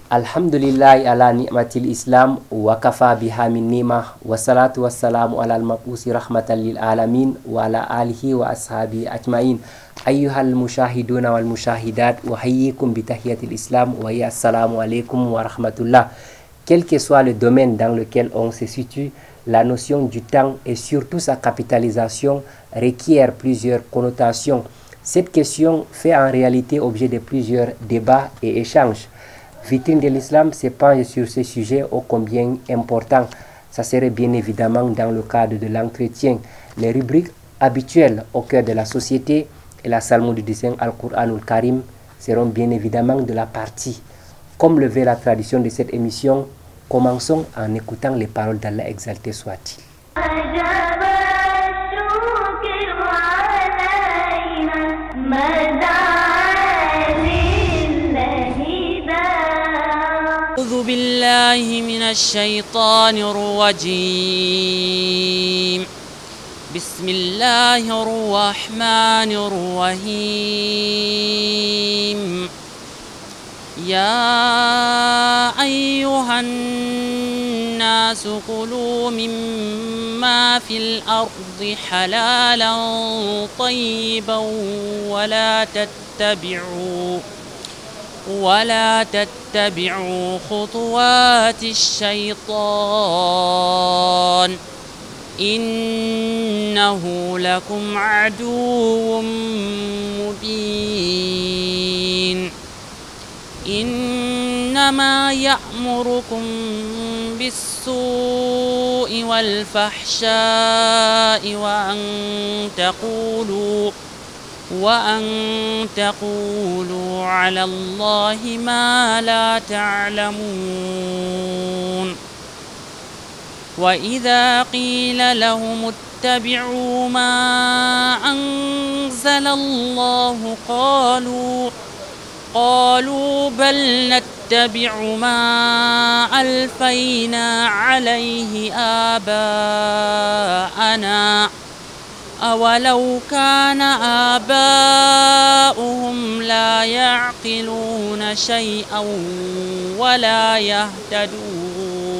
Alhamdulillah ala ni'matil islam wa kafa biha min nima wa salatu wassalamu ala al-mabusi rahmatan lil alamin wa ala alihi wa ashabi ajmain. Ayyuhal mushahiduna wal mushahidat wa hayyikum bi tahiyatil islam wa hiya assalamu alaikum wa rahmatullah. Quel que soit le domaine dans lequel on se situe, la notion du temps et surtout sa capitalisation requiert plusieurs connotations. Cette question fait en réalité objet de plusieurs débats et échanges. Vitrine de l'islam se penche sur ce sujet ô combien important. Ça serait bien évidemment dans le cadre de l'entretien. Les rubriques habituelles au cœur de la société et la salmo du dessin Al-Qur'anul Karim seront bien évidemment de la partie. Comme le veut la tradition de cette émission, commençons en écoutant les paroles d'Allah exalté soit-il. أعوذ بالله من الشيطان الرجيم. بسم الله الرحمن الرحيم. يا أيها الناس كلوا مما في الأرض حلالا طيبا ولا تتبعوا خطوات الشيطان إنه لكم عدو مبين. إنما يأمركم بالسوء والفحشاء وأن تقولوا على الله ما لا تعلمون. وإذا قيل لهم اتبعوا ما أنزل الله قالوا بل نتبع ما ألفينا عليه آباءنا أولو كان آباؤهم لا يعقلون شيئا ولا يهتدون.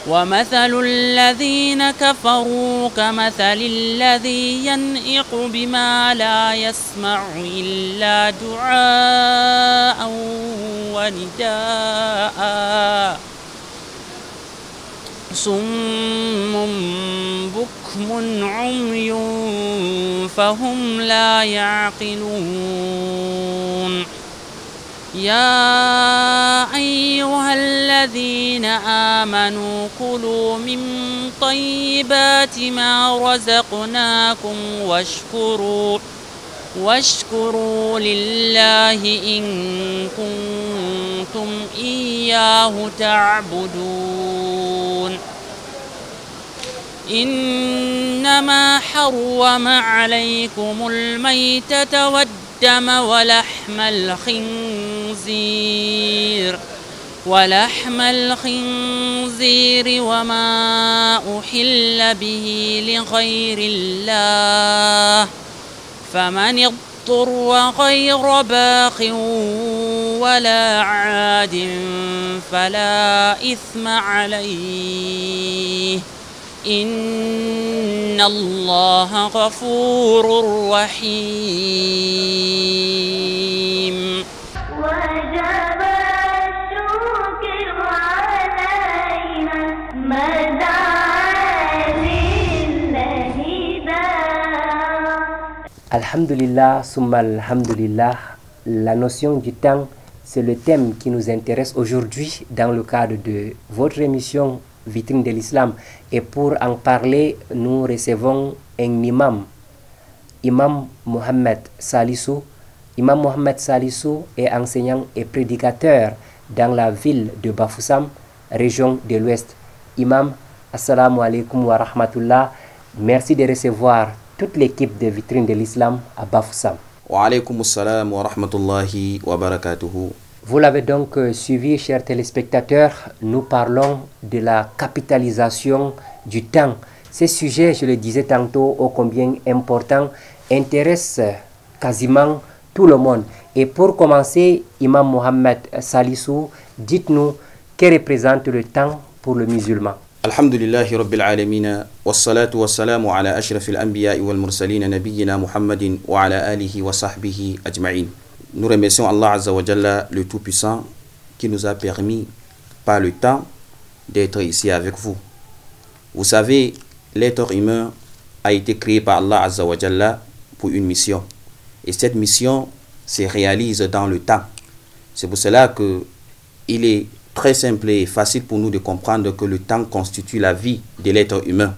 ومثل الذين كفروا كمثل الذي ينعق بما لا يسمع إلا دعاء ونداء صم بكم عمي فهم لا يعقلون. يا أيها الذين آمنوا كلوا من طيبات ما رزقناكم واشكروا لله إن كنتم إياه تعبدون. إنما حرم عليكم الميتة والدم ولحم الخنزير وما أحل به لغير الله فمن اضطر غير باق ولا عاد فلا إثم عليه إن الله غفور رحيم. وجب الشكر علينا مدى Alhamdulillah, summa alhamdulillah. La notion du temps, c'est le thème qui nous intéresse aujourd'hui dans le cadre de votre émission Vitrine de l'Islam. Et pour en parler, nous recevons un imam, Imam Mohamed Salissou. Imam Mohamed Salissou est enseignant et prédicateur dans la ville de Bafoussam, région de l'Ouest. Imam, assalamu alaikum wa rahmatullah. Merci de recevoir toute l'équipe de Vitrine de l'Islam à Bafoussam. Wa alaykum assalam wa rahmatullahi wa barakatuhu. Vous l'avez donc suivi, chers téléspectateurs, nous parlons de la capitalisation du temps. Ce sujet, je le disais tantôt, ô combien important, intéresse quasiment tout le monde. Et pour commencer, Imam Mohamed Salissou, dites-nous, que représente le temps pour le musulman? Alhamdulillahi Rabbil Alameen, wassalatu wassalamu ala ashrafil anbiya'i wal mursalin nabiyyina Muhammadin wa ala alihi wa sahbihi ajma'in. Nous remercions Allah Azza wa Jalla, le Tout-Puissant, qui nous a permis, par le temps, d'être ici avec vous. Vous savez, l'être humain a été créé par Allah Azza wa Jalla pour une mission. Et cette mission se réalise dans le temps. C'est pour cela que il est très simple et facile pour nous de comprendre que le temps constitue la vie de l'être humain.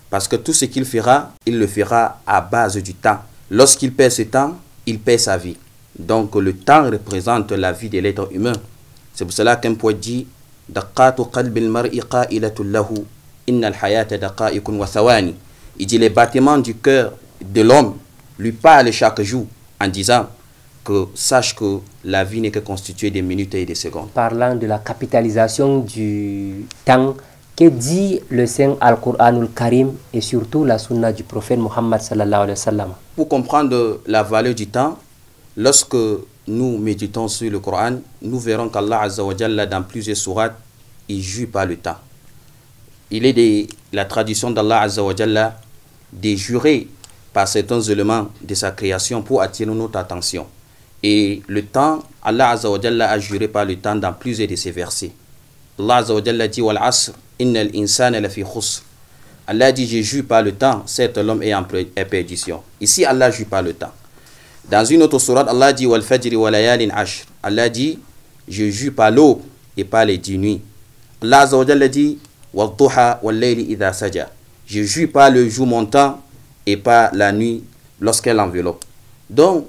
Parce que tout ce qu'il fera, il le fera à base du temps. Lorsqu'il perd ce temps, il perd sa vie. Donc le temps représente la vie de l'être humain. C'est pour cela qu'un poète dit « Daqatu qalbil mar'i qa'ilatul lahu, innal hayata daqa'ikun wa thawani » Il dit les battements du cœur de l'homme lui parlent chaque jour en disant que sache que la vie n'est que constituée de minutes et de secondes. Parlant de la capitalisation du temps, que dit le Saint Al-Qur'anul Karim et surtout la sunna du prophète Muhammad sallallahu alayhi wa sallam? Pour comprendre la valeur du temps, lorsque nous méditons sur le Coran, nous verrons qu'Allah Azza wa Jalla, dans plusieurs sourates, il jure par le temps. Il est de la tradition d'Allah Azza wa Jalla de jurer par certains éléments de sa création pour attirer notre attention. Et le temps, Allah Azza wa Jalla a juré par le temps dans plusieurs de ses versets. Allah Azza wa Jalla dit « Wal asr, innal insana lafi khusr » Allah dit « Je jure par le temps, certes l'homme est en perdition ». Ici, Allah jure par le temps. Dans une autre sourate, Allah dit « Wal fajri wa layalin ashr » Allah dit « Je jure par l'aube et par les 10 nuits ». Allah Azza wa Jalla dit « Wal duha wal layli idha saja » Je jure par le jour montant et par la nuit lorsqu'elle enveloppe. Donc,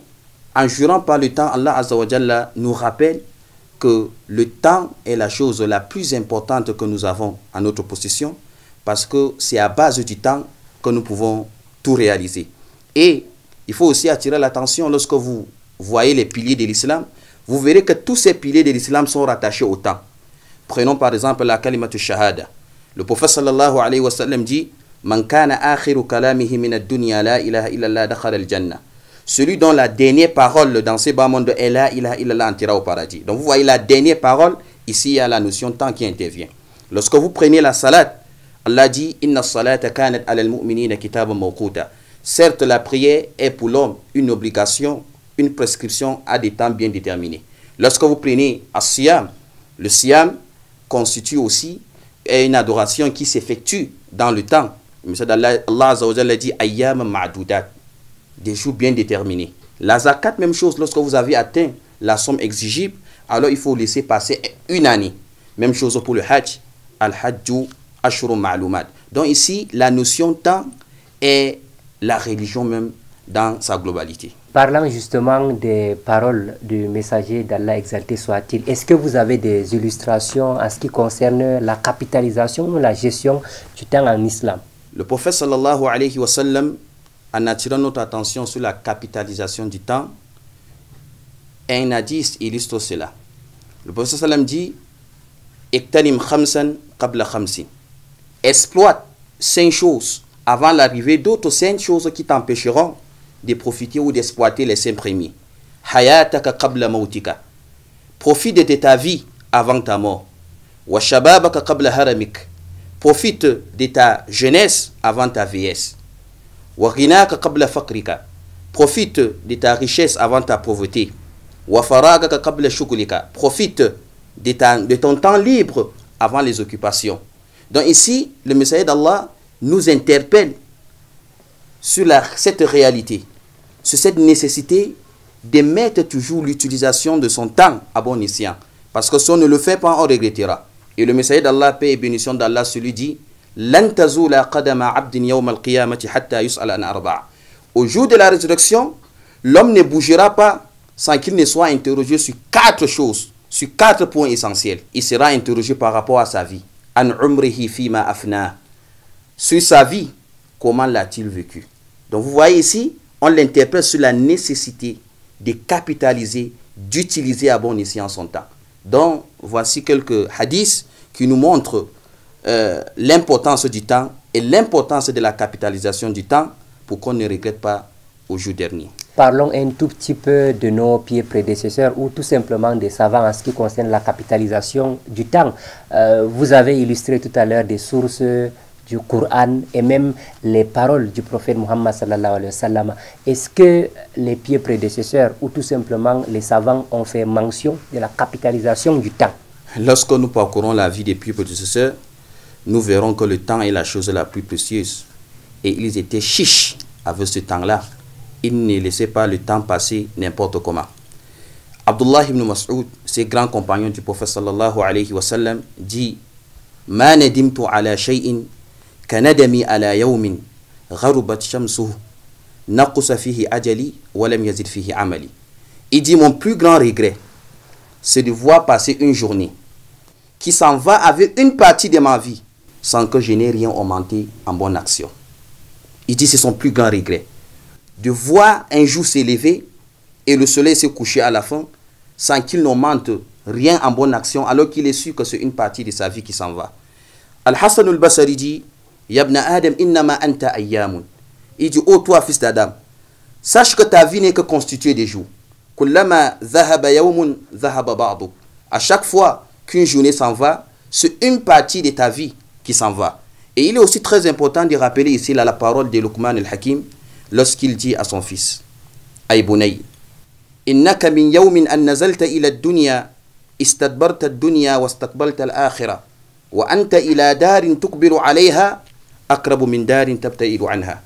en jurant par le temps, Allah Azza wa Jalla nous rappelle que le temps est la chose la plus importante que nous avons à notre possession, parce que c'est à base du temps que nous pouvons tout réaliser. Et il faut aussi attirer l'attention lorsque vous voyez les piliers de l'islam, vous verrez que tous ces piliers de l'islam sont rattachés au temps. Prenons par exemple la kalimatu shahada. Le prophète sallallahu alayhi wa sallam dit « Man kana akhiru kalamihi min ad-dunya la ilaha illallah dakhala al-jannah » Celui dont la dernière parole dans ce bas monde est la ilaha illallah entrera au paradis. Donc vous voyez la dernière parole, ici il y a la notion temps qui intervient. Lorsque vous prenez la salat, Allah dit « Inna salata kanat ala al-mu'minina kitaban mawquta » Certes, la prière est pour l'homme une obligation, une prescription à des temps bien déterminés. Lorsque vous prenez as-siyam, le siyam constitue aussi une adoration qui s'effectue dans le temps. Allah Azza wa Jalla dit « Ayyam ma'dudat » des jours bien déterminés. La zakat, même chose, lorsque vous avez atteint la somme exigible, alors il faut laisser passer une année. Même chose pour le hajj, al-hajju ashurun ma'lumat. Donc ici, la notion temps est la religion même dans sa globalité. Parlant justement des paroles du messager d'Allah exalté soit-il, est-ce que vous avez des illustrations en ce qui concerne la capitalisation ou la gestion du temps en islam? Le prophète sallallahu alayhi wa sallam, en attirant notre attention sur la capitalisation du temps, un hadith illustre cela. Le prophète sallam dit « Iktanim khamsan qabla khamsin » Exploite 5 choses avant l'arrivée d'autres 5 choses qui t'empêcheront de profiter ou d'exploiter les 5 premiers. Hayataka qabla mautika. Profite de ta vie avant ta mort. Wa shababaka qabla haramik. Profite de ta jeunesse avant ta vieillesse. Wa ghinaka qabla fakrika. Profite de ta richesse avant ta pauvreté. Wa faragaka qabla shughlika. Profite de ton temps libre avant les occupations. Donc ici, le messager d'Allah nous interpelle sur cette réalité, sur cette nécessité de mettre toujours l'utilisation de son temps à bon escient. Parce que si on ne le fait pas, on regrettera. Et le messager d'Allah, paix et bénédiction d'Allah, celui dit Lan tazula qadama abdin yawm al-qiyamati hatta yus'ala an arba'a. Au jour de la résurrection, l'homme ne bougera pas sans qu'il ne soit interrogé sur 4 choses, sur 4 points essentiels. Il sera interrogé par rapport à sa vie. An umrihi fima afna. Sur sa vie, comment l'a-t-il vécu? Donc vous voyez ici, on l'interprète sur la nécessité de capitaliser, d'utiliser à bon escient son temps. Donc voici quelques hadiths qui nous montrent l'importance du temps et l'importance de la capitalisation du temps pour qu'on ne regrette pas au jour dernier. parlons un tout petit peu de nos pieds prédécesseurs ou tout simplement des savants en ce qui concerne la capitalisation du temps. Vous avez illustré tout à l'heure des sources du Coran et même les paroles du prophète Muhammad sallallahu alayhi wa sallam. Est-ce que les pieds prédécesseurs ou tout simplement les savants ont fait mention de la capitalisation du temps? Lorsque nous parcourons la vie des pieux prédécesseurs, nous verrons que le temps est la chose la plus précieuse. Et ils étaient chiches avec ce temps-là. Ils ne laissaient pas le temps passer n'importe comment. Abdullah ibn Mas'ud, ces grands compagnons du prophète sallallahu alayhi wa sallam, dit « Ma nadimtu ala shay'in kanadami ala yawmin gharubat shamsuhu naqusa fihi ajali wa lam yazid fihi amali » Il dit « Mon plus grand regret, c'est de voir passer une journée qui s'en va avec une partie de ma vie sans que je n'ai rien augmenté en bonne action. » Il dit c'est son plus grand regret. De voir un jour s'élever et le soleil se coucher à la fin sans qu'il n'augmente rien en bonne action alors qu'il est sûr que c'est une partie de sa vie qui s'en va. Al-Hassan al-Basri dit Yabna Adam innama anta ayyamun. Il dit oh toi fils d'Adam, sache que ta vie n'est que constituée des jours. Kullama dhahaba yawmun dhahaba ba'du. À chaque fois qu'une journée s'en va, c'est une partie de ta vie qui s'en va. Et il est aussi très important de rappeler ici la parole de Luqman al-Hakim lorsqu'il dit à son fils Ay bunay, innaka min yawmin an nazalta ila ad-dunya istadbarta ad-dunya wastaqbalta al-akhirah wa anta ila darin tukbiru alayha aqrabu min darin tabta'idu anha.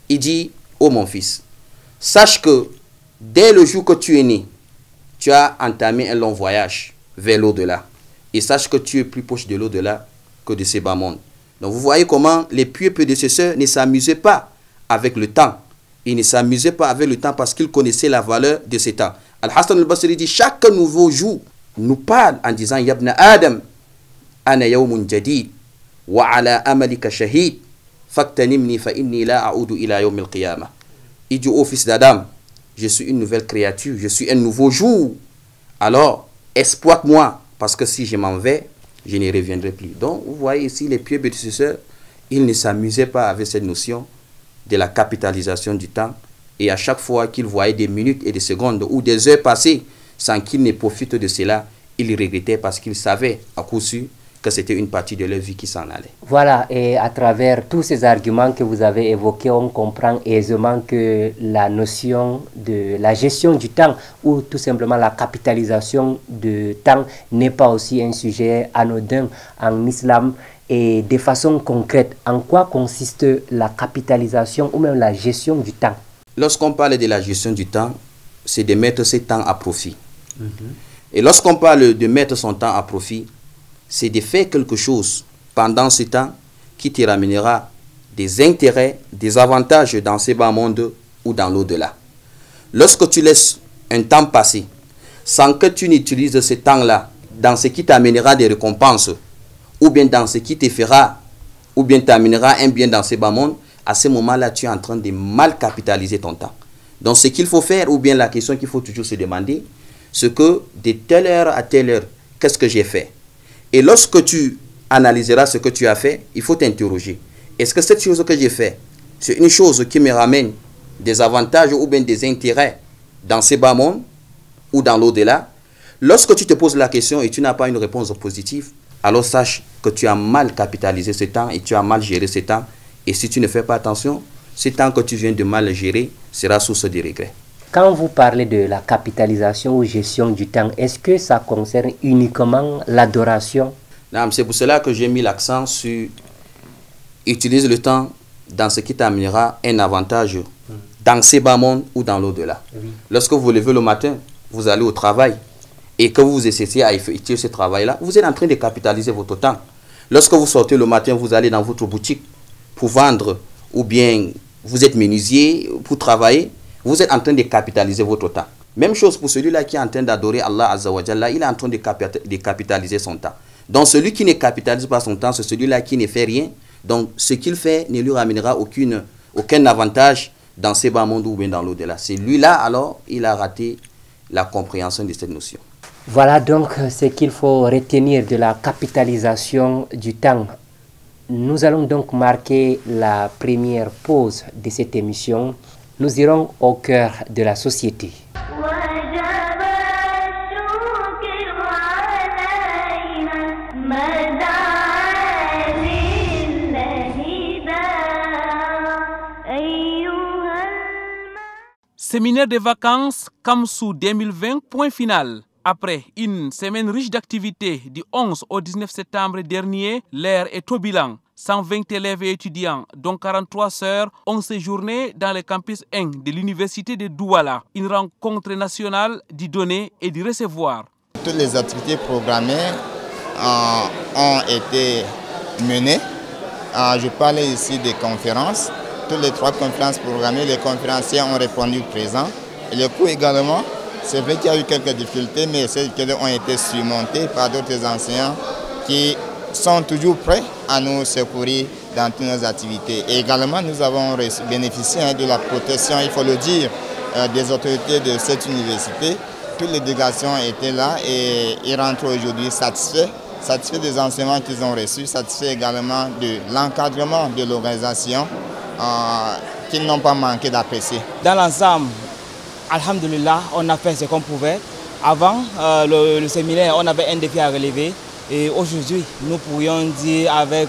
Il dit oh mon fils, sache que dès le jour que tu es né, tu as entamé un long voyage vers l'au-delà. Et sache que tu es plus proche de l'au-delà que de ces bas mondes. Donc vous voyez comment les pieux prédécesseurs ne s'amusaient pas avec le temps. Ils ne s'amusaient pas avec le temps parce qu'ils connaissaient la valeur de ce temps. Al-Hassan al-Basri dit chaque nouveau jour nous parle en disant Yabna Adam, ana yawmun jadid, wa ala amalika shahid, faktanimni fa inni la a'udu ila yawm al-qiyamah. Il dit au fils d'Adam, je suis une nouvelle créature, je suis un nouveau jour. Alors exploite-moi parce que si je m'en vais, je ne reviendrai plus. Donc, vous voyez ici, les pieux prédécesseurs, ils ne s'amusaient pas avec cette notion de la capitalisation du temps. Et à chaque fois qu'ils voyaient des minutes et des secondes ou des heures passées sans qu'ils ne profitent de cela, ils regrettaient parce qu'ils savaient à coup sûr que c'était une partie de leur vie qui s'en allait. Voilà, et à travers tous ces arguments que vous avez évoqués, on comprend aisément que la notion de la gestion du temps ou tout simplement la capitalisation du temps n'est pas aussi un sujet anodin en islam. Et de façon concrète, en quoi consiste la capitalisation ou même la gestion du temps? Lorsqu'on parle de la gestion du temps, c'est de mettre ce temps à profit. Et lorsqu'on parle de mettre son temps à profit, c'est de faire quelque chose pendant ce temps qui te ramènera des intérêts, des avantages dans ce bas monde ou dans l'au-delà. Lorsque tu laisses un temps passer sans que tu n'utilises ce temps-là dans ce qui t'amènera des récompenses ou bien dans ce qui te fera ou bien t'amènera un bien dans ce bas monde, à ce moment-là, tu es en train de mal capitaliser ton temps. Donc ce qu'il faut faire, ou bien la question qu'il faut toujours se demander, c'est que de telle heure à telle heure, qu'est-ce que j'ai fait? Et lorsque tu analyseras ce que tu as fait, il faut t'interroger. Est-ce que cette chose que j'ai fait, c'est une chose qui me ramène des avantages ou bien des intérêts dans ces bas mondes ou dans l'au-delà? Lorsque tu te poses la question et tu n'as pas une réponse positive, alors sache que tu as mal capitalisé ce temps et tu as mal géré ce temps. Et si tu ne fais pas attention, ce temps que tu viens de mal gérer sera source de regrets. Quand vous parlez de la capitalisation ou gestion du temps, est-ce que ça concerne uniquement l'adoration? Non, c'est pour cela que j'ai mis l'accent sur utiliser le temps dans ce qui t'amènera un avantage dans ces bas mondes ou dans l'au-delà. Oui. Lorsque vous vous levez le matin, vous allez au travail et que vous essayez à effectuer ce travail-là, vous êtes en train de capitaliser votre temps. Lorsque vous sortez le matin, vous allez dans votre boutique pour vendre ou bien vous êtes menuisier pour travailler, vous êtes en train de capitaliser votre temps. Même chose pour celui-là qui est en train d'adorer Allah Azza wa Jalla, il est en train de capitaliser son temps. Donc celui qui ne capitalise pas son temps, c'est celui-là qui ne fait rien. Donc ce qu'il fait ne lui ramènera aucun avantage dans ces bas mondes ou bien dans l'au-delà. C'est lui-là, alors, il a raté la compréhension de cette notion. Voilà donc ce qu'il faut retenir de la capitalisation du temps. Nous allons donc marquer la première pause de cette émission. Nous irons au cœur de la société. Séminaire de vacances Kamsou 2020, point final. Après une semaine riche d'activités du 11 au 19 septembre dernier, l'air est au bilan. 120 élèves et étudiants, dont 43 sœurs, ont séjourné dans le campus 1 de l'université de Douala. Une rencontre nationale du donner et du recevoir. Toutes les activités programmées ont été menées. Je parlais ici des conférences. Toutes les 3 conférences programmées, les conférenciers ont répondu présents. Et le cours également, c'est vrai qu'il y a eu quelques difficultés, mais ces difficultés ont été surmontées par d'autres enseignants qui sont toujours prêts à nous secourir dans toutes nos activités. Et également, nous avons bénéficié de la protection, il faut le dire, des autorités de cette université. Toutes les délégations étaient là et ils rentrent aujourd'hui satisfaits des enseignements qu'ils ont reçus, satisfaits également de l'encadrement de l'organisation qu'ils n'ont pas manqué d'apprécier. Dans l'ensemble, alhamdulillah, on a fait ce qu'on pouvait. Avant le séminaire, on avait un défi à relever. Et aujourd'hui, nous pourrions dire avec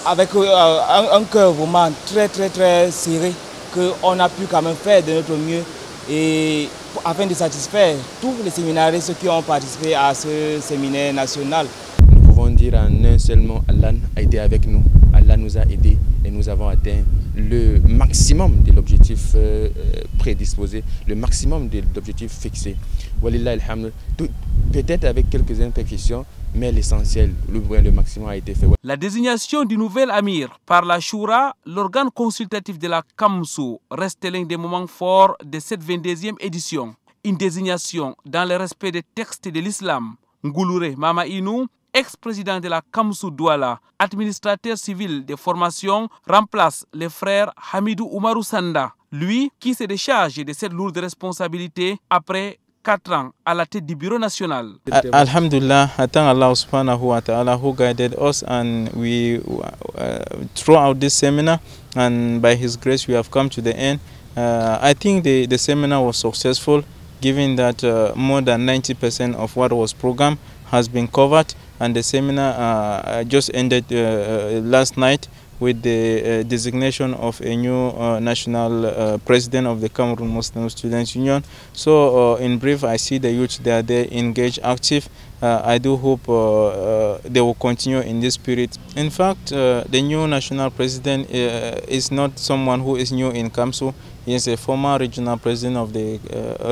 un cœur vraiment très serré qu'on a pu quand même faire de notre mieux et afin de satisfaire tous les séminaristes qui ont participé à ce séminaire national. Nous pouvons dire en un seul mot, Allah a été avec nous. Allah nous a aidés et nous avons atteint le maximum de l'objectif prédisposé, le maximum de l'objectif fixé. Walillah alhamd, peut-être avec quelques imperfections, mais l'essentiel, le maximum a été fait. La désignation du nouvel Amir par la Choura, l'organe consultatif de la Kamsou, reste l'un des moments forts de cette 22e édition. Une désignation dans le respect des textes de l'islam. Ngoulouré Mama Inou, ex-président de la Kamsou Douala, administrateur civil de formation, remplace le frère Hamidou Oumarou Sanda, lui qui se décharge de cette lourde responsabilité après 4 ans à la tête du bureau national. Alhamdulillah, I thank Allah subhanahu wa ta'ala who guided us, and we throughout this seminar, and by his grace we have come to the end. I think the seminar was successful, given that more than 90% of what was programmed has been covered, and the seminar just ended last night with the designation of a new national president of the Cameroon Muslim Students Union. So in brief, I see the youth, they are there engaged, active. I do hope they will continue in this spirit. In fact, the new national president is not someone who is new in Kamsou. He is a former regional president of the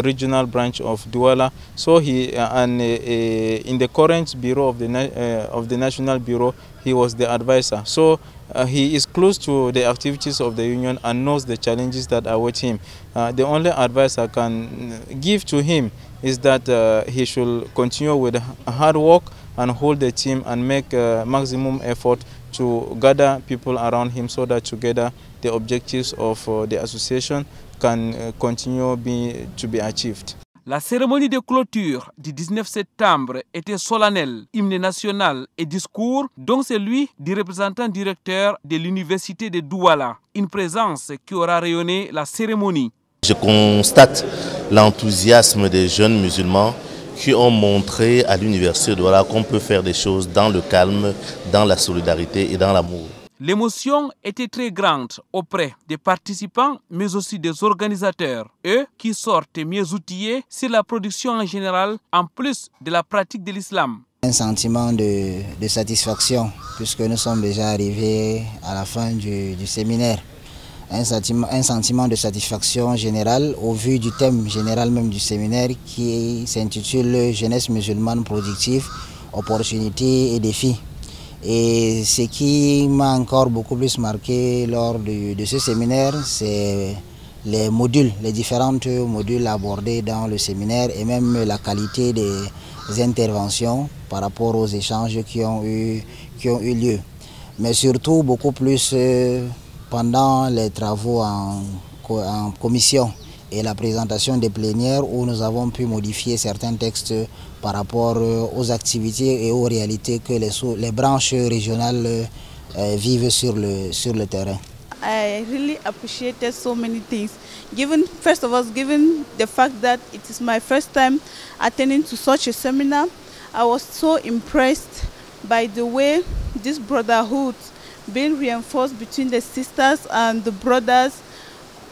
regional branch of Douala. So he in the current bureau of the national bureau, he was the advisor. So he is close to the activities of the union and knows the challenges that await him. The only advice I can give to him is that he should continue with hard work and hold the team and make maximum effort to gather people around him so that together the objectives of the association can continue to be achieved. La cérémonie de clôture du 19 septembre était solennelle, hymne national et discours, dont celui du représentant directeur de l'université de Douala. Une présence qui aura rayonné la cérémonie. Je constate l'enthousiasme des jeunes musulmans qui ont montré à l'université de Douala qu'on peut faire des choses dans le calme, dans la solidarité et dans l'amour. L'émotion était très grande auprès des participants, mais aussi des organisateurs, eux qui sortent mieux outillés sur la production en général, en plus de la pratique de l'islam. Un sentiment de satisfaction, puisque nous sommes déjà arrivés à la fin du séminaire. Un sentiment de satisfaction générale au vu du thème général même du séminaire qui s'intitule « Jeunesse musulmane productive, opportunités et défis ». Et ce qui m'a encore beaucoup plus marqué lors de ce séminaire, c'est les modules, les différents modules abordés dans le séminaire et même la qualité des interventions par rapport aux échanges qui ont eu lieu. Mais surtout beaucoup plus pendant les travaux en commission et la présentation des plénières où nous avons pu modifier certains textes par rapport aux activités et aux réalités que les branches régionales vivent sur le terrain. I really appreciated so many things. First of all, given the fact that it is my first time attending to such a seminar, I was so impressed by the way this brotherhood being reinforced between the sisters and the brothers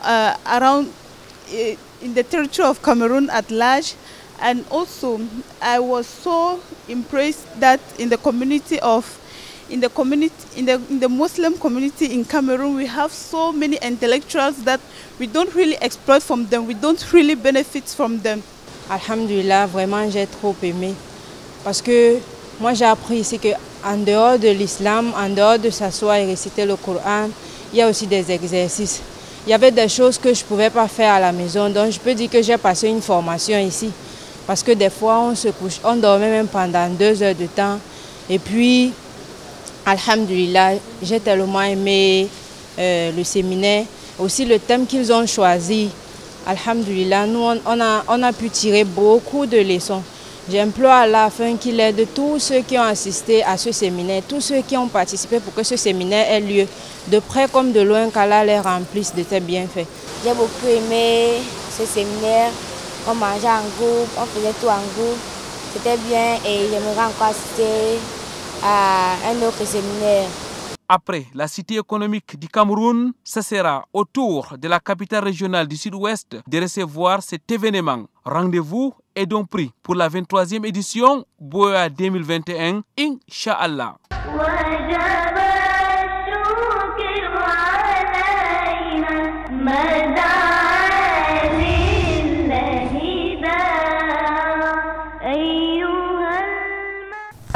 around in the territory of Cameroon at large. And also, I was so impressed that in the Muslim community in Cameroon, we have so many intellectuals that we don't really exploit from them, we don't really benefit from them. Alhamdulillah, vraiment j'ai trop aimé. Parce que moi j'ai appris ici qu'en dehors de l'islam, en dehors de s'asseoir et réciter le Coran, il y a aussi des exercices. Il y avait des choses que je ne pouvais pas faire à la maison, donc je peux dire que j'ai passé une formation ici. Parce que des fois on se couche, on dormait même pendant 2 heures de temps. Et puis, alhamdulillah, j'ai tellement aimé le séminaire. Aussi le thème qu'ils ont choisi. Alhamdulillah, nous on a pu tirer beaucoup de leçons. J'implore Allah afin qu'il aide tous ceux qui ont assisté à ce séminaire, tous ceux qui ont participé pour que ce séminaire ait lieu, de près comme de loin, qu'Allah les remplisse de ses bienfaits. J'ai beaucoup aimé ce séminaire. On mangeait en groupe, on faisait tout en groupe. C'était bien et j'aimerais encore assister à un autre séminaire. Après la cité économique du Cameroun, ce sera au tour de la capitale régionale du Sud-Ouest de recevoir cet événement. Rendez-vous est donc pris pour la 23e édition Boya 2021, Inch'Allah.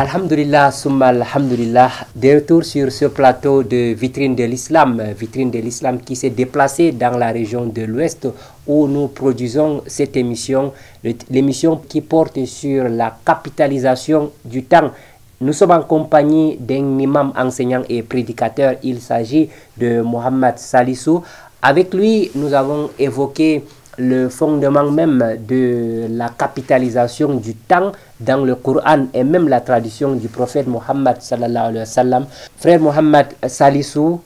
Alhamdulillah, summa alhamdulillah, de retour sur ce plateau de Vitrine de l'Islam qui s'est déplacé dans la région de l'Ouest où nous produisons cette émission, l'émission qui porte sur la capitalisation du temps. Nous sommes en compagnie d'un imam enseignant et prédicateur, il s'agit de Mohamed Salissou. Avec lui, nous avons évoqué le fondement même de la capitalisation du temps dans le Coran et même la tradition du prophète Mohammed sallallahu alayhi wa sallam. Frère Mohamed Salissou,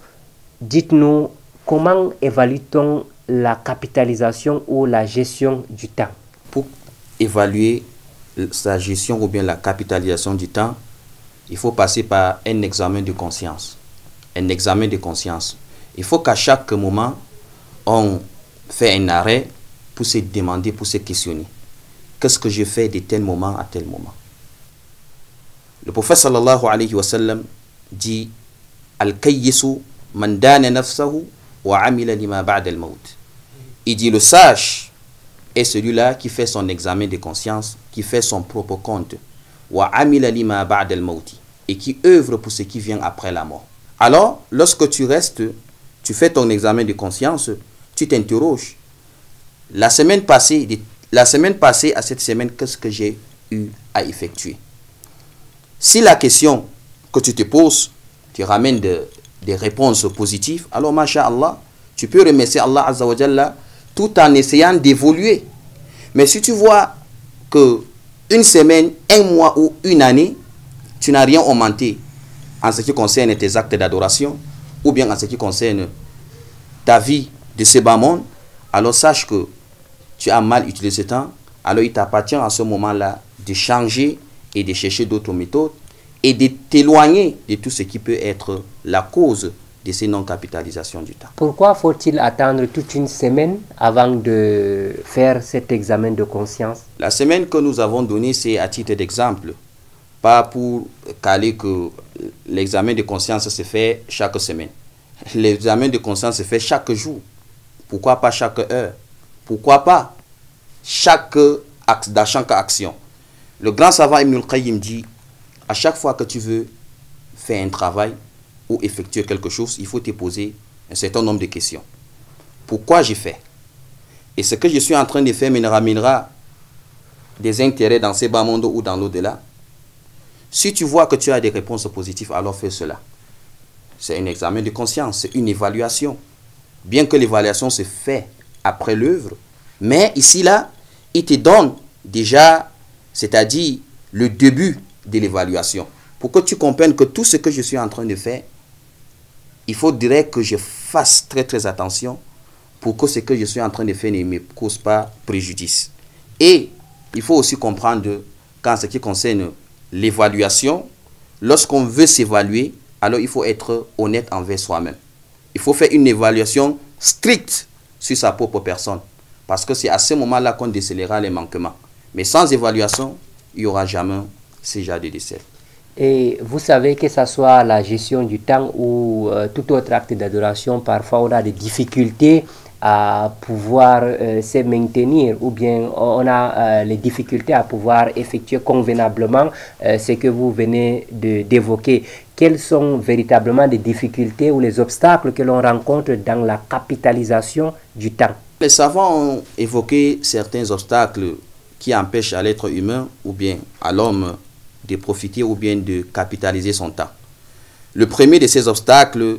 dites-nous comment évalue-t-on la capitalisation ou la gestion du temps? Pour évaluer sa gestion ou bien la capitalisation du temps, il faut passer par un examen de conscience. Un examen de conscience. Il faut qu'à chaque moment, on fait un arrêt pour se demander, pour se questionner. Qu'est-ce que je fais de tel moment à tel moment? Le prophète sallallahu alayhi wa sallam dit Al-Kayyisu man dana nafsahu wa amila lima ba'da al-maut. Il dit le sage est celui-là qui fait son examen de conscience, qui fait son propre compte, wa amila lima ba'da al-maut, et qui œuvre pour ce qui vient après la mort. Alors, lorsque tu restes, tu fais ton examen de conscience, tu t'interroges. La semaine passée à cette semaine, qu'est-ce que j'ai eu à effectuer? Si la question que tu te poses, tu ramènes des réponses positives, alors, masha'Allah, tu peux remercier Allah Azza wa Jalla tout en essayant d'évoluer. Mais si tu vois que une semaine, un mois ou une année, tu n'as rien augmenté en ce qui concerne tes actes d'adoration, ou bien en ce qui concerne ta vie de ce bas monde, alors sache que tu as mal utilisé ce temps, alors il t'appartient à ce moment-là de changer et de chercher d'autres méthodes et de t'éloigner de tout ce qui peut être la cause de ces non-capitalisations du temps. Pourquoi faut-il attendre toute une semaine avant de faire cet examen de conscience? La semaine que nous avons donnée, c'est à titre d'exemple, pas pour caler que l'examen de conscience se fait chaque semaine. L'examen de conscience se fait chaque jour. Pourquoi pas chaque heure? Pourquoi pas dans chaque action? Le grand savant Ibn al-Qayyim dit, à chaque fois que tu veux faire un travail ou effectuer quelque chose, il faut te poser un certain nombre de questions. Pourquoi j'ai fait? Et ce que je suis en train de faire me ramènera des intérêts dans ces bas mondes ou dans l'au-delà? Si tu vois que tu as des réponses positives, alors fais cela. C'est un examen de conscience, c'est une évaluation. Bien que l'évaluation se fait après l'œuvre, mais ici, là, il te donne déjà, c'est-à-dire le début de l'évaluation. Pour que tu comprennes que tout ce que je suis en train de faire, il faudrait que je fasse très attention pour que ce que je suis en train de faire ne me cause pas préjudice. Et il faut aussi comprendre qu'en ce qui concerne l'évaluation, lorsqu'on veut s'évaluer, alors il faut être honnête envers soi-même. Il faut faire une évaluation stricte sur sa propre personne. Parce que c'est à ce moment-là qu'on décélérera les manquements. Mais sans évaluation, il n'y aura jamais ce genre de décès. Et vous savez que ce soit la gestion du temps ou tout autre acte d'adoration, parfois on a des difficultés à pouvoir se maintenir, ou bien on a les difficultés à pouvoir effectuer convenablement ce que vous venez d'évoquer. Quelles sont véritablement les difficultés ou les obstacles que l'on rencontre dans la capitalisation du temps? Les savants ont évoqué certains obstacles qui empêchent à l'être humain ou bien à l'homme de profiter ou bien de capitaliser son temps. Le premier de ces obstacles,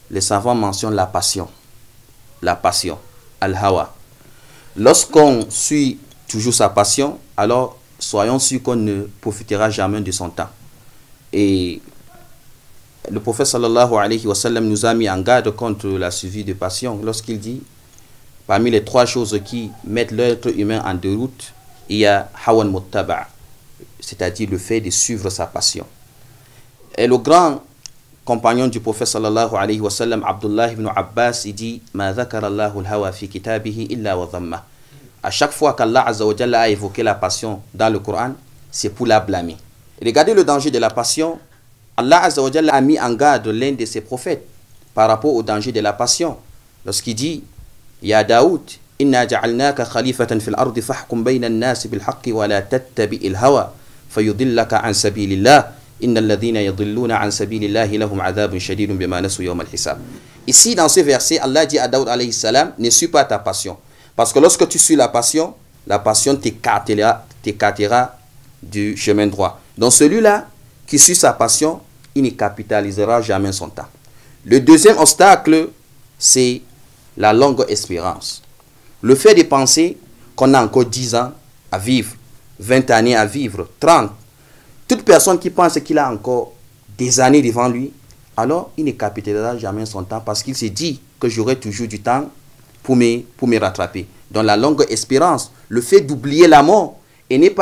les savants mentionnent la passion. La passion, al-hawa. Lorsqu'on suit toujours sa passion, alors soyons sûrs qu'on ne profitera jamais de son temps. Et le prophète sallallahu alayhi wa sallam nous a mis en garde contre la suivi de passion lorsqu'il dit, parmi les 3 choses qui mettent l'être humain en déroute, il y a hawan muttaba', c'est-à-dire le fait de suivre sa passion. Et le grand compagnon du prophète sallallahu alayhi wa sallam, Abdullah ibn Abbas, il dit ma dhakara Allahu al-hawa fi kitabihi illa wa dhamma. À chaque fois qu'Allah azza wa jalla a évoqué la passion dans le Coran, c'est pour la blâmer. Regardez le danger de la passion. Allah azza wa jalla a mis en garde l'un de ses prophètes par rapport au danger de la passion lorsqu'il dit ya Daoud inna ja'alnaka khalifatan fil ardi fahkum bayna an-nas bil haqqi wa la tattabi'il hawa fayudillaka an sabilillah. Ici, dans ce verset, Allah dit à Daoud alayhi salam, ne suis pas ta passion. Parce que lorsque tu suis la passion t'écartera du chemin droit. Donc celui-là qui suit sa passion, il ne capitalisera jamais son temps. Le deuxième obstacle, c'est la longue espérance. Le fait de penser qu'on a encore 10 ans à vivre, 20 années à vivre, 30. Toute personne qui pense qu'il a encore des années devant lui, alors il ne capitalisera jamais son temps parce qu'il s'est dit que j'aurai toujours du temps pour me rattraper. Dans la longue espérance, le fait d'oublier la mort et n'est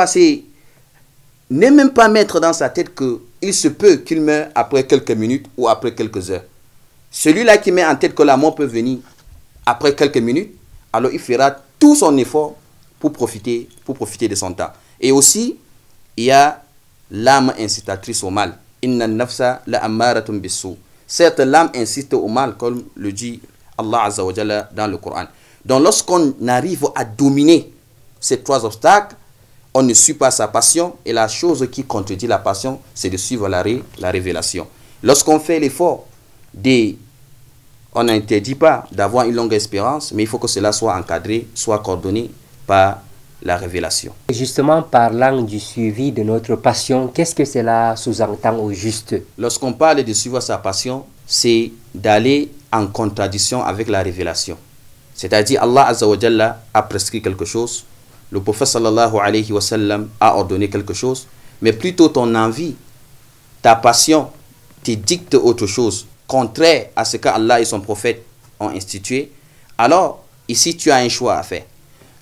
même pas mettre dans sa tête qu'il se peut qu'il meure après quelques minutes ou après quelques heures. Celui-là qui met en tête que la mort peut venir après quelques minutes, alors il fera tout son effort pour profiter de son temps. Et aussi, il y a l'âme incitatrice au mal. Inna nafsa la ammaratun bisu. Certes, l'âme incite au mal, comme le dit Allah Azza wa Jalla dans le Coran. Donc, lorsqu'on arrive à dominer ces 3 obstacles, on ne suit pas sa passion. Et la chose qui contredit la passion, c'est de suivre la révélation. Lorsqu'on fait l'effort, on n'interdit pas d'avoir une longue espérance, mais il faut que cela soit encadré, soit coordonné par la révélation. Justement, parlant du suivi de notre passion, qu'est-ce que cela sous-entend au juste? Lorsqu'on parle de suivre sa passion, c'est d'aller en contradiction avec la révélation. C'est-à-dire, Allah Azza wa Jalla a prescrit quelque chose, le prophète sallallahu alayhi wa sallam a ordonné quelque chose, mais plutôt ton envie, ta passion te dicte autre chose, contraire à ce qu'Allah et son prophète ont institué. Alors, ici, tu as un choix à faire.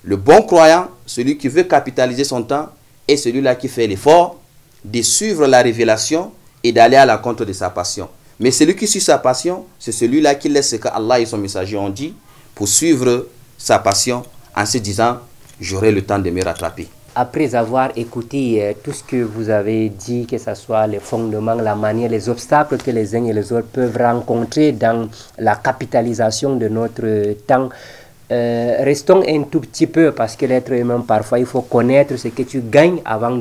Le bon croyant, celui qui veut capitaliser son temps, est celui-là qui fait l'effort de suivre la révélation et d'aller à la contre de sa passion. Mais celui qui suit sa passion, c'est celui-là qui laisse ce que Allah et son messager ont dit pour suivre sa passion en se disant « j'aurai le temps de me rattraper ». Après avoir écouté tout ce que vous avez dit, que ce soit les fondements, la manière, les obstacles que les uns et les autres peuvent rencontrer dans la capitalisation de notre temps, restons un tout petit peu, parce que l'être humain, parfois, il faut connaître ce que tu gagnes avant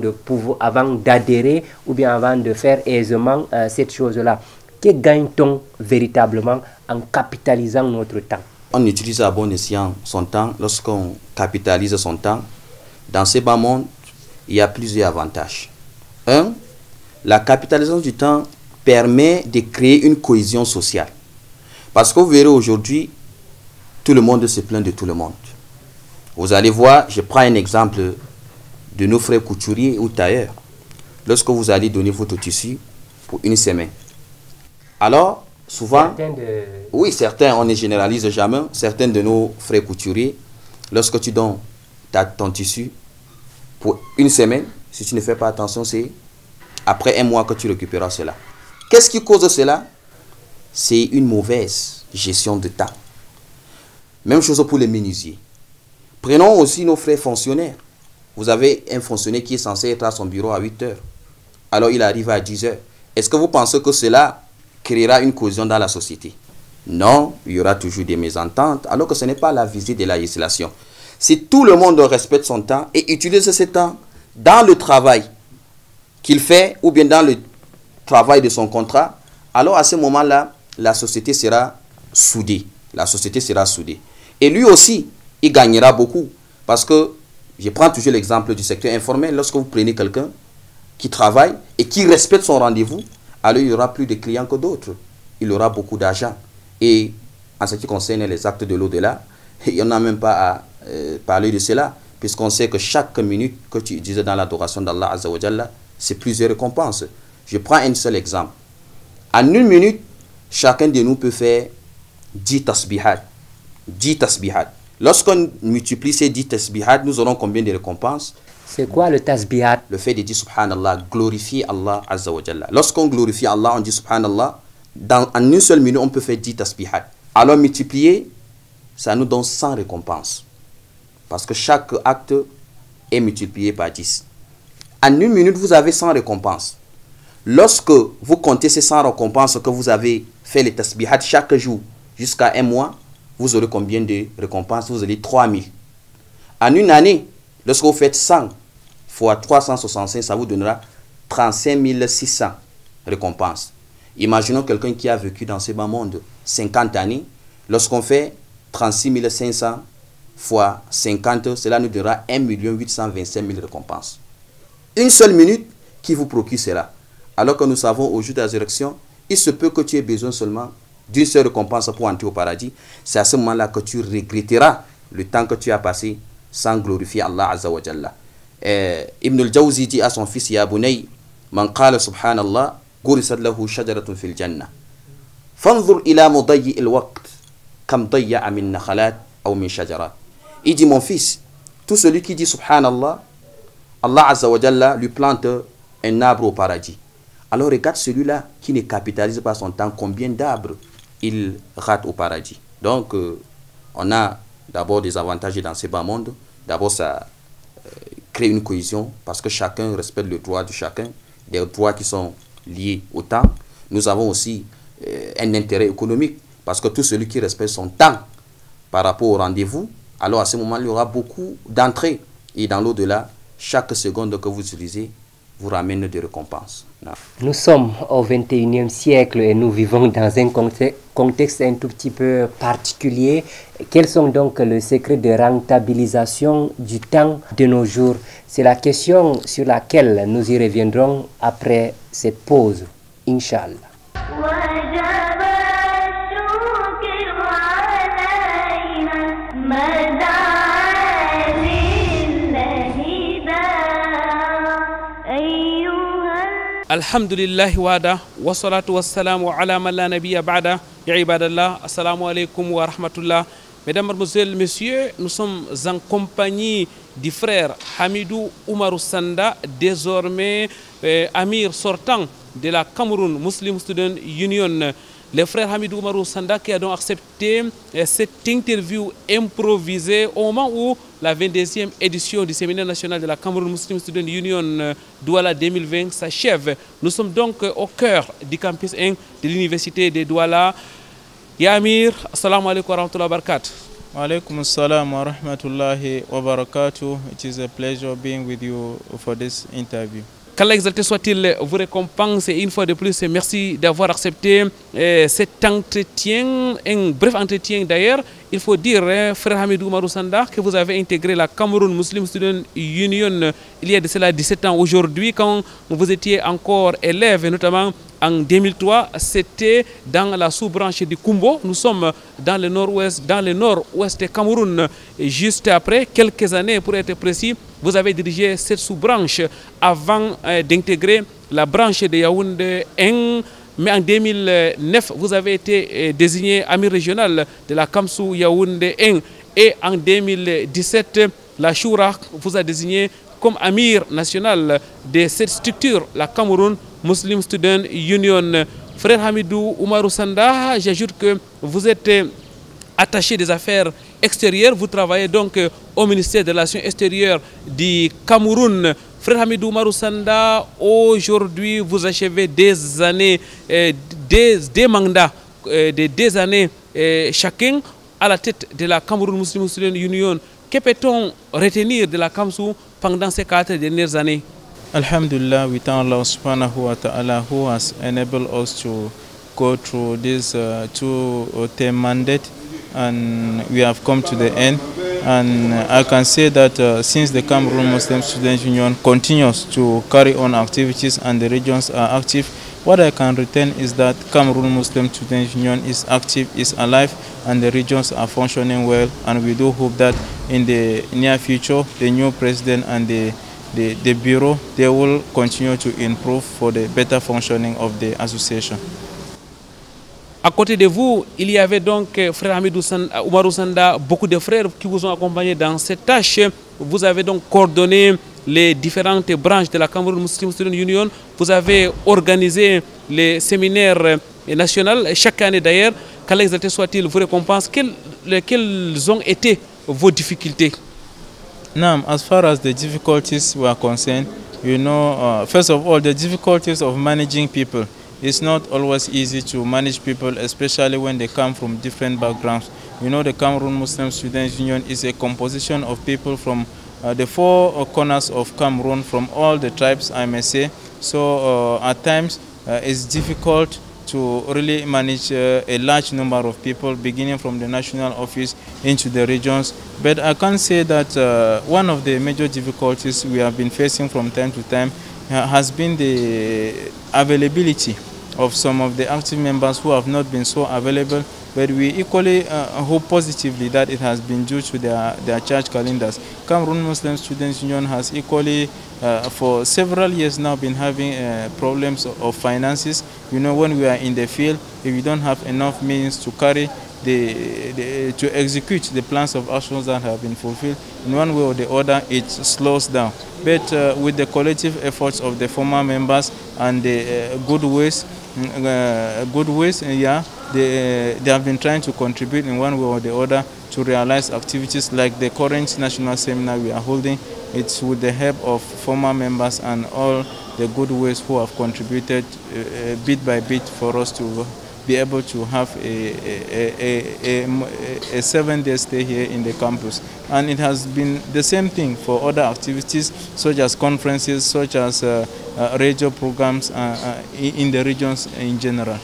d'adhérer ou bien avant de faire aisément cette chose-là. Que gagne-t-on véritablement en capitalisant notre temps? On utilise à bon escient son temps. Lorsqu'on capitalise son temps, dans ce bas monde, il y a plusieurs avantages. 1. La capitalisation du temps permet de créer une cohésion sociale. Parce que vous verrez aujourd'hui, tout le monde se plaint de tout le monde. Vous allez voir, je prends un exemple de nos frères couturiers ou tailleurs. Lorsque vous allez donner votre tissu pour une semaine, alors souvent, oui, certains, on ne généralise jamais, certains de nos frères couturiers, lorsque tu donnes ton tissu pour une semaine, si tu ne fais pas attention, c'est après un mois que tu récupéreras cela. Qu'est-ce qui cause cela? C'est une mauvaise gestion de temps. Même chose pour les menuisiers. Prenons aussi nos frères fonctionnaires. Vous avez un fonctionnaire qui est censé être à son bureau à 8 heures. Alors il arrive à 10 heures. Est-ce que vous pensez que cela créera une cohésion dans la société? Non, il y aura toujours des mésententes, alors que ce n'est pas la visée de la législation. Si tout le monde respecte son temps et utilise ce temps dans le travail qu'il fait ou bien dans le travail de son contrat, alors à ce moment-là, la société sera soudée. La société sera soudée. Et lui aussi, il gagnera beaucoup. Parce que, je prends toujours l'exemple du secteur informel. Lorsque vous prenez quelqu'un qui travaille et qui respecte son rendez-vous, alors il y aura plus de clients que d'autres. Il aura beaucoup d'argent. Et en ce qui concerne les actes de l'au-delà, il n'y en a même pas à parler de cela, puisqu'on sait que chaque minute que tu utilises dans l'adoration d'Allah Azza wa Jalla, c'est plusieurs récompenses. Je prends un seul exemple. En une minute, chacun de nous peut faire 10 tasbihad. 10 tasbihad. Lorsqu'on multiplie ces 10 tasbihad, nous aurons combien de récompenses? C'est quoi le tasbihad? Le fait de dire subhanallah, glorifier Allah Azza wa Jalla. Lorsqu'on glorifie Allah, on dit subhanallah. En une seule minute, on peut faire 10 tasbihad. Alors multiplier, ça nous donne 100 récompenses. Parce que chaque acte est multiplié par 10. En une minute, vous avez 100 récompenses. Lorsque vous comptez ces 100 récompenses que vous avez fait les tasbihad chaque jour jusqu'à un mois, vous aurez combien de récompenses? Vous aurez 3000. En une année, lorsque vous faites 100 fois 365, ça vous donnera 35 600 récompenses. Imaginons quelqu'un qui a vécu dans ce bas monde 50 années. Lorsqu'on fait 36 500 fois 50, cela nous donnera 1 825 000 récompenses. Une seule minute qui vous procure cela. Alors que nous savons au jour de la résurrection, il se peut que tu aies besoin seulement d'une seule récompense pour entrer au paradis. C'est à ce moment-là que tu regretteras le temps que tu as passé sans glorifier Allah Azza wa Jalla. Ibn al-Jawzi dit à son fils, Ya Bunay, man qala subhanallah, gurisat lahu shajaratun fil jannah. Fanzur ila mudayyi al-waqt, kam dayya'a min nakhalat ou min shajarat. Il dit, mon fils, tout celui qui dit subhanallah, Allah Azza wa Jalla lui plante un arbre au paradis. Alors regarde celui-là qui ne capitalise pas son temps, combien d'arbres il rate au paradis. Donc, on a d'abord des avantages dans ce bas monde. D'abord, ça crée une cohésion parce que chacun respecte le droit de chacun, des droits qui sont liés au temps. Nous avons aussi un intérêt économique parce que tout celui qui respecte son temps par rapport au rendez-vous, alors à ce moment, il y aura beaucoup d'entrées. Et dans l'au-delà, chaque seconde que vous utilisez vous ramène des récompenses. Nous sommes au 21e siècle et nous vivons dans un contexte un tout petit peu particulier. Quels sont donc les secrets de rentabilisation du temps de nos jours? C'est la question sur laquelle nous y reviendrons après cette pause, Inch'Allah. Alhamdulillah wada wa salatu wa salamu ala man la nabiyya ba'da. Ya ibadallah, assalamu alaikum wa rahmatullah. Mesdames, mademoiselles, messieurs, nous sommes en compagnie du frère Hamidou Oumarou Sanda, désormais amir sortant de la Cameroun Muslim Student Union. Le frère Hamidou Oumarou Sanda qui a donc accepté cette interview improvisée au moment où la 22e édition du séminaire national de la Cameroun Muslim Student Union Douala 2020 s'achève. Nous sommes donc au cœur du campus 1 de l'université de Douala. Ya Amir, assalamu alaikum wa rahmatullahi wa barakatuh. Wa alaikum assalam wa rahmatullahi wa barakatuh. It is a pleasure being with you for this interview. Qu'Allah exalté soit-il vous récompense et une fois de plus, merci d'avoir accepté cet entretien, un bref entretien d'ailleurs. Il faut dire, frère Hamidou Oumarou Sanda, que vous avez intégré la Cameroun Muslim Student Union il y a de cela 17 ans aujourd'hui, quand vous étiez encore élève, notamment en 2003, c'était dans la sous-branche du Kumbo. Nous sommes dans le nord-ouest du Cameroun. Et juste après, quelques années pour être précis, vous avez dirigé cette sous-branche avant d'intégrer la branche de Yaoundé 1 mais en 2009, vous avez été désigné amir régional de la Kamsou Yaoundé 1. Et en 2017, la Shura vous a désigné comme amir national de cette structure, la Cameroun Muslim Student Union. Frère Hamidou Oumarou Sanda, j'ajoute que vous êtes attaché des affaires extérieures. Vous travaillez donc au ministère des Relations extérieures du Cameroun. Frère Hamidou Oumarou Sanda, aujourd'hui vous achevez des années, des mandats de 2 années chacun à la tête de la Cameroun Muslim Student Union. Que peut-on retenir de la Kamsou pendant ces 4 dernières années? Alhamdulillah, we thank Allah subhanahu wa ta'ala who has enabled us to go through this 2-term mandate, and we have come to the end. And I can say that since the Cameroon Muslim Student Union continues to carry on activities and the regions are active, what I can retain is that Cameroon Muslim Student Union is active, is alive, and the regions are functioning well. And we do hope that in the near future, the new president and the bureau, they will continue to improve for the better functioning of the association. À côté de vous, il y avait donc, frère Hamidou Oumarou Sanda, beaucoup de frères qui vous ont accompagné dans cette tâche. Vous avez donc coordonné les différentes branches de la Cameroun Muslim Student Union. Vous avez organisé les séminaires nationaux chaque année d'ailleurs. Qu'Allah exalté soit-il vous récompense. Quelles ont été vos difficultés? Now, as far as the difficulties were concerned, you know, first of all, the difficulties of managing people. It's not always easy to manage people, especially when they come from different backgrounds. You know, the Cameroon Muslim Student Union is a composition of people from the 4 corners of Cameroon, from all the tribes, I may say. So at times it's difficult to really manage a large number of people, beginning from the national office into the regions. But I can say that one of the major difficulties we have been facing from time to time has been the availability of some of the active members who have not been so available, but we equally hope positively that it has been due to their church calendars. Cameroon Muslim Students Union has equally for several years now been having problems of finances. You know, when we are in the field, if we don't have enough means to carry to execute the plans of actions that have been fulfilled, in one way or the other, it slows down. But with the collective efforts of the former members and the good ways, they have been trying to contribute in one way or the other to realize activities like the current national seminar we are holding. It's with the help of former members and all the good ways who have contributed bit by bit for us to be able to have a 7-day stay here in the campus. And it has been the same thing for other activities such as conferences, such as radio programs in the regions in general.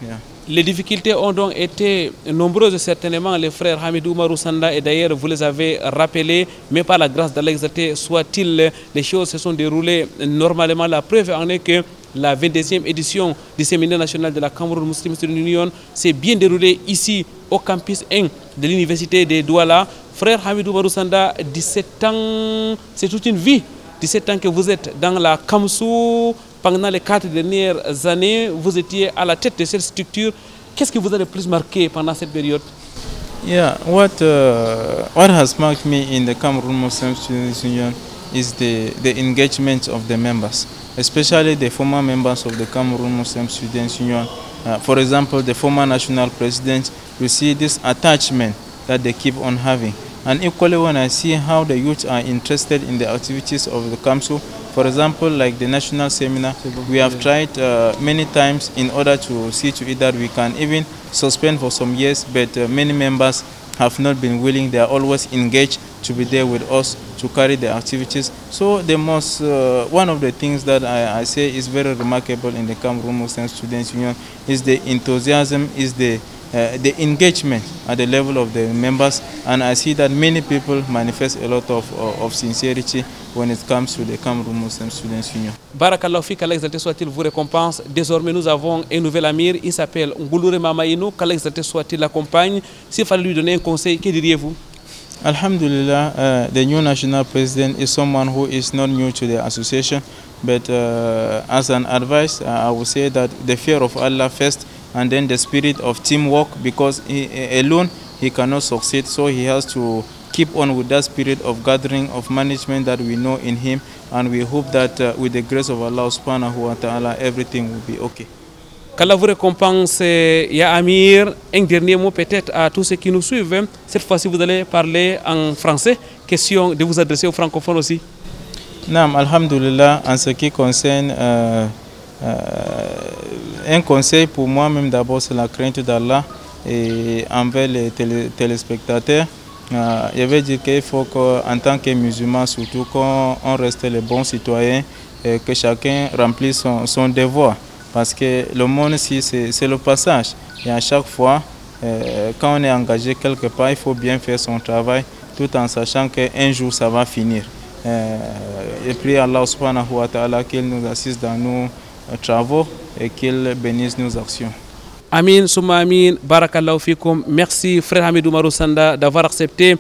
Yeah. Les difficultés ont donc été nombreuses, certainement, les frères Hamidou Oumarou Sanda, et d'ailleurs vous les avez rappelés, mais par la grâce d'Allah exalté soit-il, les choses se sont déroulées normalement. La preuve en est que la 22e édition du séminaire national de la Cameroun Muslim Student Union s'est bien déroulée ici au campus 1 de l'université de Douala. Frère Hamidou Oumarou Sanda, 17 ans, c'est toute une vie, 17 ans que vous êtes dans la Kamsou. Pendant les 4 dernières années, vous étiez à la tête de cette structure. Qu'est-ce qui vous a le plus marqué pendant cette période? Yeah, what has marked me in the Cameroon Muslim Students Union is the engagement of the members, especially the former members of the Cameroon Muslim Students Union. For example, the former national president, you see this attachment that they keep on having. And equally, when I see how the youth are interested in the activities of the Kamsou, for example, like the national seminar, we have tried many times in order to see to it that we can even suspend for some years, but many members have not been willing. They are always engaged to be there with us to carry the activities. So the most, one of the things that I say is very remarkable in the Cameroon Muslim Students Union is the enthusiasm, is the engagement at the level of the members, and I see that many people manifest a lot of sincerity when it comes to the Cameroon Muslim Students Union. Barakallahu fik, qu'Allah exalté soit-il vous récompense. Désormais, nous avons un nouvel amir, il s'appelle Ngouloure Mamaïno, qu'Allah exalté soit-il l'accompagne. S'il fallait lui donner un conseil, que diriez-vous? Alhamdulillah, the new national president is someone who is not new to the association, but as an advice, I would say that the fear of Allah first, and then the spirit of teamwork, because alone he cannot succeed, so he has to keep on with that spirit of gathering, of management that we know in him, and we hope that with the grace of Allah subhanahu wa ta'ala, everything will be okay. Qu'Allah vous récompense, Ya Amir. Un dernier mot peut-être à tous ceux qui nous suivent. Cette fois-ci, vous allez parler en français. Question de vous adresser aux francophones aussi. Naam, alhamdulillah, en ce qui concerne un conseil pour moi-même, d'abord, c'est la crainte d'Allah et envers les téléspectateurs. Je vais dire qu'il faut qu'en tant que musulman, surtout qu'on reste les bons citoyens et que chacun remplisse son devoir. Parce que le monde ici, c'est le passage. Et à chaque fois, quand on est engagé quelque part, il faut bien faire son travail, tout en sachant qu'un jour, ça va finir. Et puis Allah subhanahu wa ta'ala qu'il nous assiste dans nos travaux et qu'il bénisse nos actions. Amin, souma amin, barakallahu fikum. Merci frère Hamidou Oumarou Sanda d'avoir accepté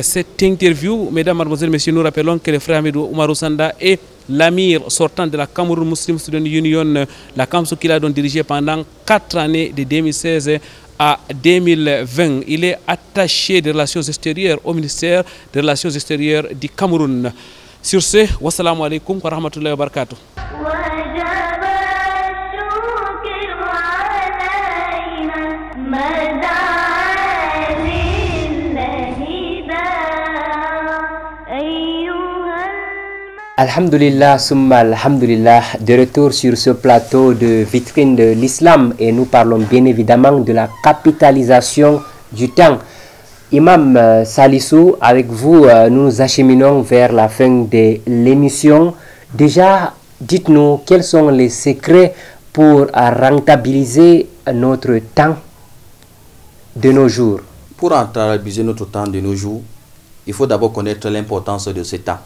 cette interview. Mesdames, mademoiselles, messieurs, nous rappelons que le frère Hamidou Oumarou Sanda est l'amir sortant de la Cameroun Muslim Student Union, la CAMSU qu'il a donc dirigé pendant 4 années de 2016 à 2020. Il est attaché des relations extérieures au ministère des Relations extérieures du Cameroun. Sur ce, wassalamu alaikum wa rahmatullahi wa barakatuh. Alhamdulillah, summa alhamdulillah, de retour sur ce plateau de vitrine de l'islam et nous parlons bien évidemment de la capitalisation du temps. Imam Salissou, avec vous, nous nous acheminons vers la fin de l'émission. Déjà, dites-nous quels sont les secrets pour rentabiliser notre temps de nos jours. Pour rentabiliser notre temps de nos jours, il faut d'abord connaître l'importance de ce temps.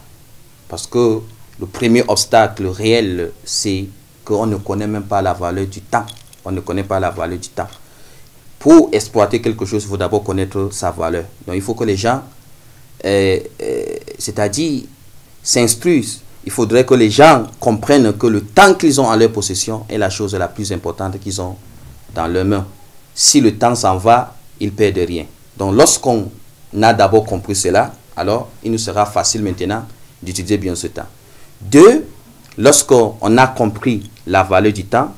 Parce que le premier obstacle réel, c'est qu'on ne connaît même pas la valeur du temps. On ne connaît pas la valeur du temps. Pour exploiter quelque chose, il faut d'abord connaître sa valeur. Donc il faut que les gens, c'est-à-dire, s'instruisent. Il faudrait que les gens comprennent que le temps qu'ils ont en leur possession est la chose la plus importante qu'ils ont dans leurs mains. Si le temps s'en va, ils perdent rien. Donc lorsqu'on a d'abord compris cela, alors il nous sera facile maintenant d'utiliser bien ce temps. 2, lorsqu'on a compris la valeur du temps,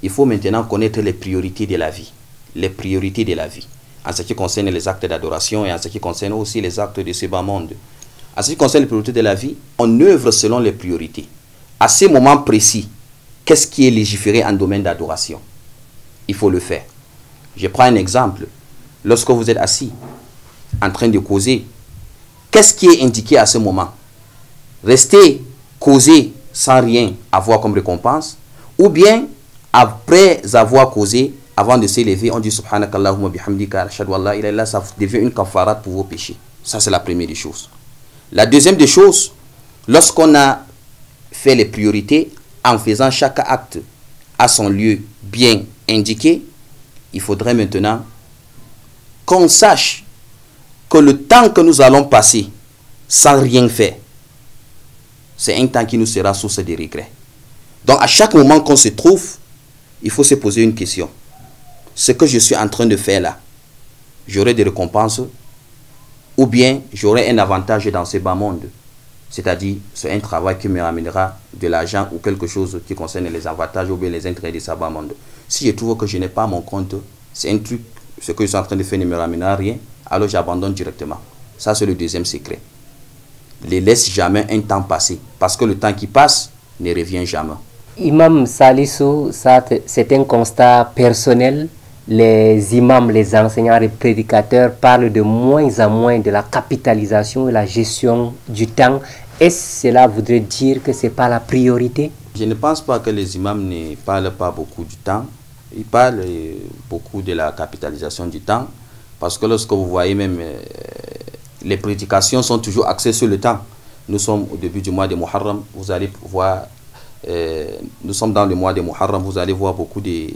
il faut maintenant connaître les priorités de la vie. Les priorités de la vie. En ce qui concerne les actes d'adoration et en ce qui concerne aussi les actes de ce bas monde. En ce qui concerne les priorités de la vie, on œuvre selon les priorités. À ce moment précis, qu'est-ce qui est légiféré en domaine d'adoration? Il faut le faire. Je prends un exemple. Lorsque vous êtes assis, en train de causer, qu'est-ce qui est indiqué à ce moment? Rester causer sans rien avoir comme récompense, ou bien après avoir causé, avant de s'élever, on dit subhanakallahumma bihamdika ashhadu an la ilaha illa, ça devient une kafarat pour vos péchés. Ça, c'est la première des choses. La deuxième des choses, lorsqu'on a fait les priorités en faisant chaque acte à son lieu bien indiqué, il faudrait maintenant qu'on sache que le temps que nous allons passer sans rien faire, c'est un temps qui nous sera source de regrets. Donc à chaque moment qu'on se trouve, il faut se poser une question. Ce que je suis en train de faire là, j'aurai des récompenses ou bien j'aurai un avantage dans ce bas monde. C'est-à-dire, c'est un travail qui me ramènera de l'argent ou quelque chose qui concerne les avantages ou bien les intérêts de ce bas monde. Si je trouve que je n'ai pas mon compte, c'est un truc, ce que je suis en train de faire ne me ramènera rien, alors j'abandonne directement. Ça, c'est le deuxième secret. Ne laisse jamais un temps passer, parce que le temps qui passe ne revient jamais. Imam Salissou, c'est un constat personnel. Les imams, les enseignants, les prédicateurs parlent de moins en moins de la capitalisation et la gestion du temps. Est-ce que cela voudrait dire que ce n'est pas la priorité? Je ne pense pas que les imams ne parlent pas beaucoup du temps. Ils parlent beaucoup de la capitalisation du temps, parce que lorsque vous voyez même les prédications sont toujours axées sur le temps. Nous sommes au début du mois de Muharram, vous allez voir Nous sommes dans le mois de Muharram, vous allez voir beaucoup de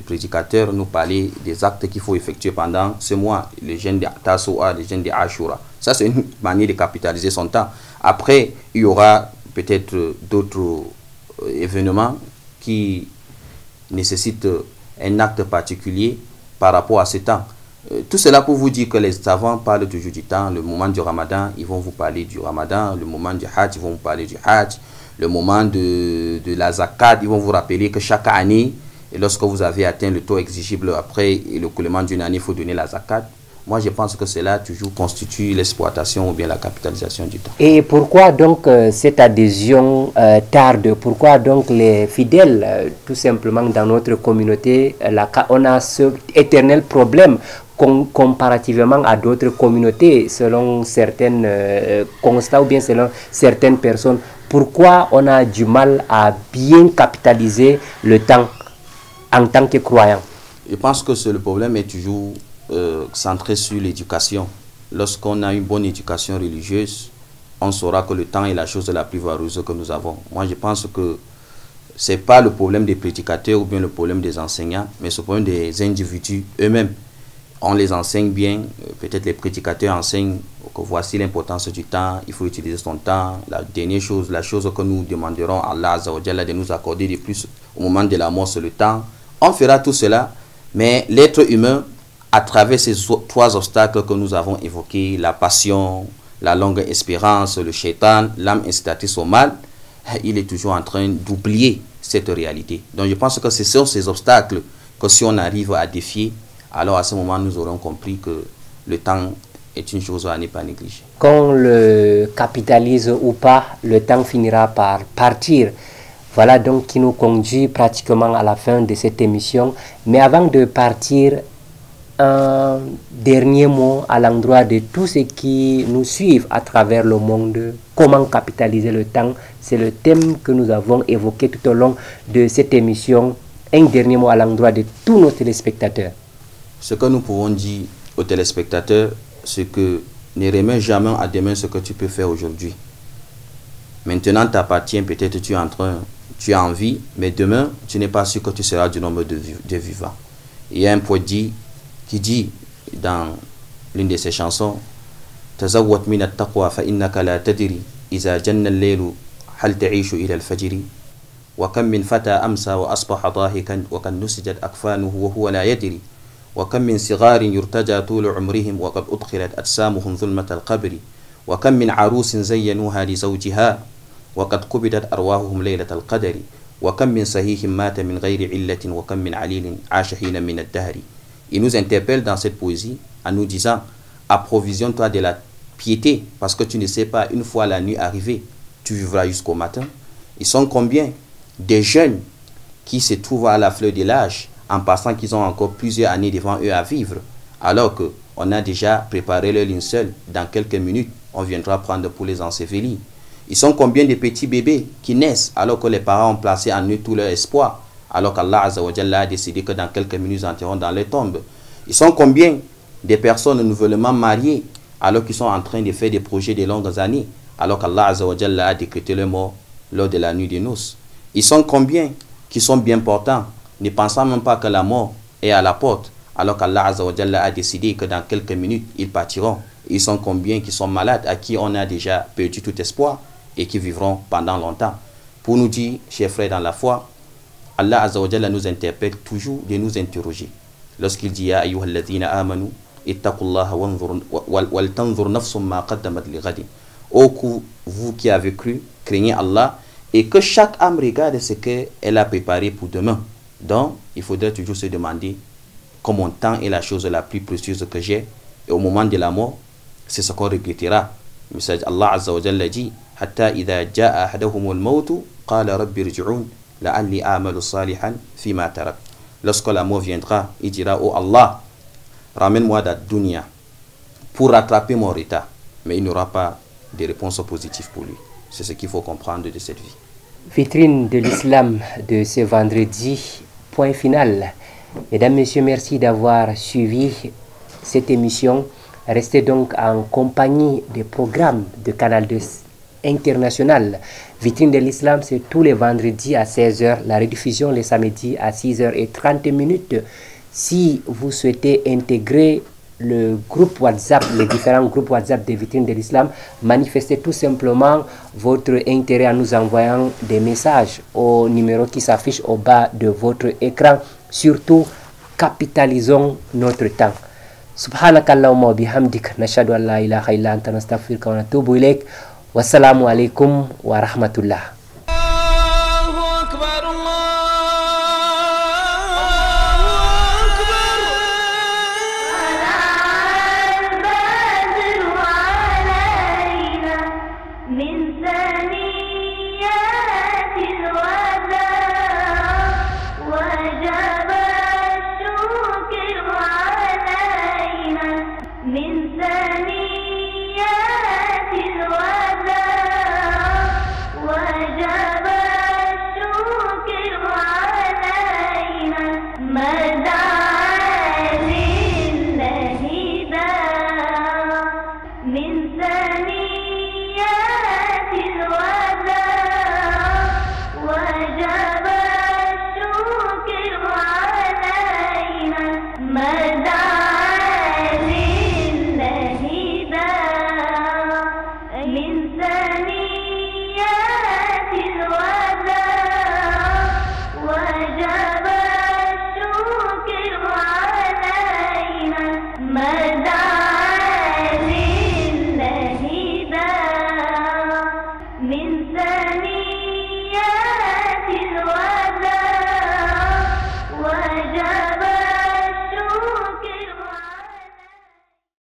prédicateurs nous parler des actes qu'il faut effectuer pendant ce mois, les jeûnes de Tasu'a, les jeûnes de Ashura. Ça, c'est une manière de capitaliser son temps. Après, il y aura peut-être d'autres événements qui nécessitent un acte particulier par rapport à ce temps. Tout cela pour vous dire que les savants parlent toujours du temps. Le moment du Ramadan, ils vont vous parler du Ramadan. Le moment du Hajj, ils vont vous parler du Hajj. Le moment de la Zakat, ils vont vous rappeler que chaque année, et lorsque vous avez atteint le taux exigible après l'écoulement d'une année, il faut donner la Zakat. Moi, je pense que cela toujours constitue l'exploitation ou bien la capitalisation du temps. Et pourquoi donc cette adhésion tarde? Pourquoi donc les fidèles, tout simplement dans notre communauté, on a ce éternel problème comparativement à d'autres communautés, selon certains constats ou bien selon certaines personnes? Pourquoi on a du mal à bien capitaliser le temps en tant que croyant? Je pense que le problème est toujours centré sur l'éducation. Lorsqu'on a une bonne éducation religieuse, on saura que le temps est la chose la plus valeureuse que nous avons. Moi, je pense que ce n'est pas le problème des prédicateurs ou bien le problème des enseignants, mais ce problème des individus eux-mêmes. On les enseigne bien, peut-être les prédicateurs enseignent que voici l'importance du temps, il faut utiliser son temps. La dernière chose, la chose que nous demanderons à Allah Azza wa Jalla de nous accorder de plus au moment de la mort, c'est le temps. On fera tout cela, mais l'être humain, à travers ces trois obstacles que nous avons évoqués, la passion, la longue espérance, le shaitan, l'âme incitatrice au mal, il est toujours en train d'oublier cette réalité. Donc je pense que ce sont ces obstacles que si on arrive à défier, alors à ce moment nous aurons compris que le temps est une chose à ne pas négliger. Qu'on le capitalise ou pas, le temps finira par partir. Voilà donc qui nous conduit pratiquement à la fin de cette émission. Mais avant de partir, un dernier mot à l'endroit de tous ceux qui nous suivent à travers le monde. Comment capitaliser le temps? C'est le thème que nous avons évoqué tout au long de cette émission. Un dernier mot à l'endroit de tous nos téléspectateurs. Ce que nous pouvons dire aux téléspectateurs, c'est que ne remets jamais à demain ce que tu peux faire aujourd'hui. Maintenant t'appartient, peut-être tu as envie, mais demain tu n'es pas sûr que tu seras du nombre de vivants. Il y a un poète qui dit dans l'une de ses chansons, Tazawwat min at-taqwa fa innaka la tadri iza janna al-laylu hal ta'ishu ila al-fajri wa kam min fata amsa wa asbaha dahikan wa kan nusijat akfanuhu wa huwa la yadri wa kam min sigharin yurtaja tul umrihim wa qad udkhilat ajsamuhum dhulmat al-qabri wa kam min arusin zayyanuha li zawjiha wa qad qubidat arwahuhum laylat al-qadri wa kam min sahihin mata min ghayri illatin wa kam min alilin 'asha hina min ad-dahri. Il nous interpelle dans cette poésie en nous disant, approvisionne-toi de la piété, parce que tu ne sais pas, une fois la nuit arrivée, tu vivras jusqu'au matin. Ils sont combien des jeunes qui se trouvent à la fleur de l'âge, en passant qu'ils ont encore plusieurs années devant eux à vivre, alors qu'on a déjà préparé leur linceul. Dans quelques minutes, on viendra prendre pour les ensevelir. Ils sont combien de petits bébés qui naissent, alors que les parents ont placé en eux tout leur espoir, alors qu'Allah Azza wa Jalla a décidé que dans quelques minutes, ils entreront dans les tombes. Ils sont combien des personnes nouvellement mariées, alors qu'ils sont en train de faire des projets de longues années, alors qu'Allah Azza wa Jalla a décrété leur mort lors de la nuit des noces. Ils sont combien qui sont bien portants, ne pensant même pas que la mort est à la porte, alors qu'Allah Azza wa Jalla a décidé que dans quelques minutes, ils partiront. Ils sont combien qui sont malades, à qui on a déjà perdu tout espoir et qui vivront pendant longtemps. Pour nous dire, chers frères dans la foi, Allah Azza wa Jalla nous interpelle toujours de nous interroger. Lorsqu'il dit Ya ayyuhalladhina amanu ittaqullaha wal tanzur nafsum ma qaddamat li ghadin. Ô vous qui avez cru, craignez Allah et que chaque âme regarde ce qu'elle a préparé pour demain. Donc, il faudrait toujours se demander que mon temps est la chose la plus précieuse que j'ai et au moment de la mort, c'est ce qu'on regrettera. Mais Allah Azza wa Jalla dit Hatta idha ja'a ahadahumul mawtu qala rabbi irji'un la'alli a'malu salihan fima tarak. Lorsque la mort viendra, il dira oh Allah, ramène-moi dans la dunya pour rattraper mon retard. Mais il n'aura pas de réponse positive pour lui. C'est ce qu'il faut comprendre de cette vie. Vitrine de l'islam de ce vendredi, point final. Mesdames, Messieurs, merci d'avoir suivi cette émission. Restez donc en compagnie des programmes de Canal 2 internationales. Vitrine de l'Islam, c'est tous les vendredis à 16h, la rediffusion les samedis à 6h30. Si vous souhaitez intégrer le groupe WhatsApp, les différents groupes WhatsApp des Vitrines de l'Islam, manifestez tout simplement votre intérêt en nous envoyant des messages au numéro qui s'affiche au bas de votre écran. Surtout, capitalisons notre temps. Subhanakallahumma wa bihamdik, nashhadu an la ilaha illa anta nastaghfiruka wa natubu ilaik. Wassalamu alaikum wa rahmatullah.